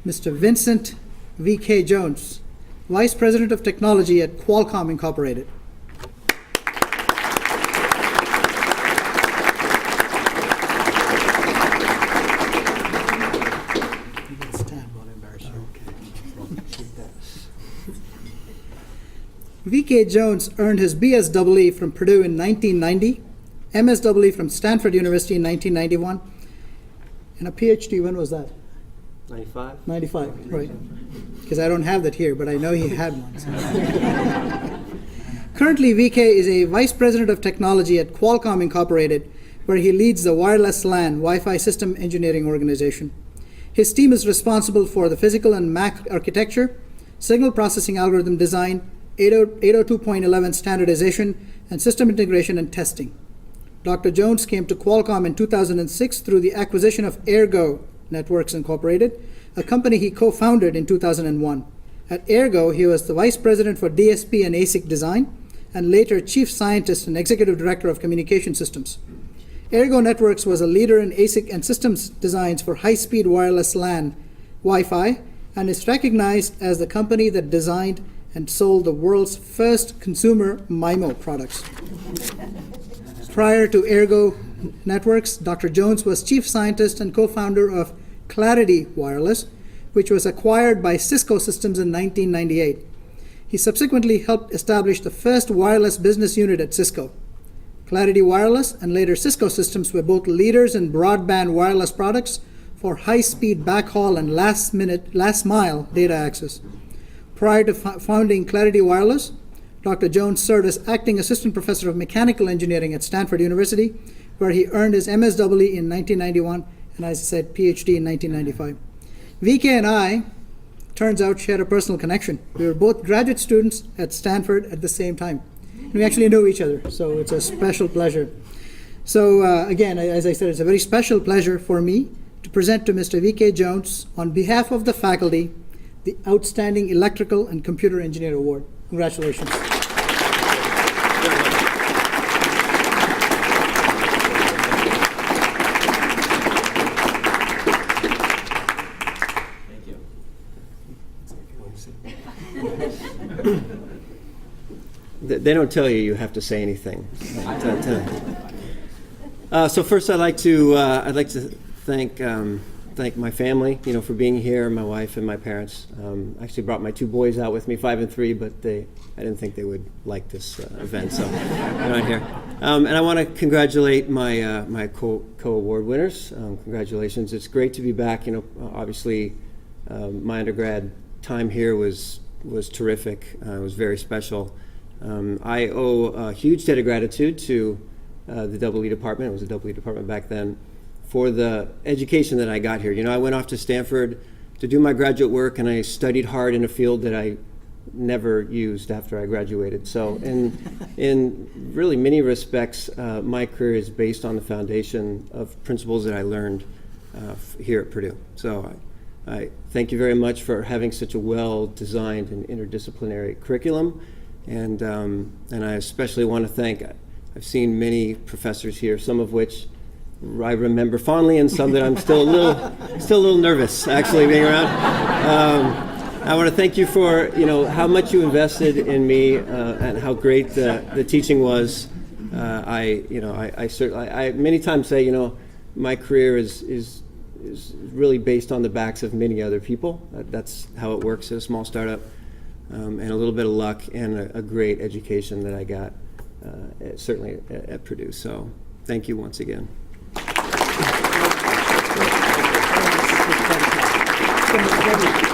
Mr. Vincent V.K. Jones, Vice President of Technology at Qualcomm Incorporated. V.K. Jones earned his BSEE from Purdue in 1990, MSEE from Stanford University in 1991, and a PhD, when was that? 95? 95, right. Because I don't have that here, but I know he had one. Currently, VK is a Vice President of Technology at Qualcomm Incorporated, where he leads the wireless LAN Wi-Fi system engineering organization. His team is responsible for the physical and MAC architecture, signal processing algorithm design, 802.11 standardization, and system integration and testing. Dr. Jones came to Qualcomm in 2006 through the acquisition of Ergo Networks Incorporated, a company he co-founded in 2001. At Ergo, he was the Vice President for DSP and ASIC design, and later Chief Scientist and Executive Director of Communication Systems. Ergo Networks was a leader in ASIC and systems designs for high-speed wireless LAN Wi-Fi, and is recognized as the company that designed and sold the world's first consumer MIMO products. Prior to Ergo Networks, Dr. Jones was chief scientist and co-founder of Clarity Wireless, which was acquired by Cisco Systems in 1998. He subsequently helped establish the first wireless business unit at Cisco. Clarity Wireless and later Cisco Systems were both leaders in broadband wireless products for high-speed backhaul and last-mile data access. Prior to founding Clarity Wireless, Dr. Jones served as acting assistant professor of mechanical engineering at Stanford University, where he earned his MSEE in 1991 and, as I said, PhD in 1995. VK and I, turns out, shared a personal connection. We were both graduate students at Stanford at the same time. And we actually know each other, so it's a special pleasure. So again, as I said, it's a very special pleasure for me to present to Mr. VK Jones, on behalf of the faculty, the Outstanding Electrical and Computer Engineer Award. Congratulations. They don't tell you you have to say anything. So first, I'd like to thank my family, for being here. My wife and my parents. I actually brought my two boys out with me, 5 and 3, but I didn't think they would like this event, so they're not here. And I want to congratulate my co-award winners. Congratulations! It's great to be back. Obviously, my undergrad time here was terrific. It was very special. I owe a huge debt of gratitude to the EE department. It was a EE department back then, for the education that I got here. I went off to Stanford to do my graduate work, and I studied hard in a field that I never used after I graduated. So in really many respects, my career is based on the foundation of principles that I learned here at Purdue. So I thank you very much for having such a well-designed and interdisciplinary curriculum. And I especially want to thank, I've seen many professors here, some of which I remember fondly, and some that I'm still a little nervous actually being around. I want to thank you for how much you invested in me and how great the teaching was. I many times say my career is really based on the backs of many other people. That's how it works at a small startup. And a little bit of luck and a great education that I got, certainly at Purdue. So thank you once again. Thank you.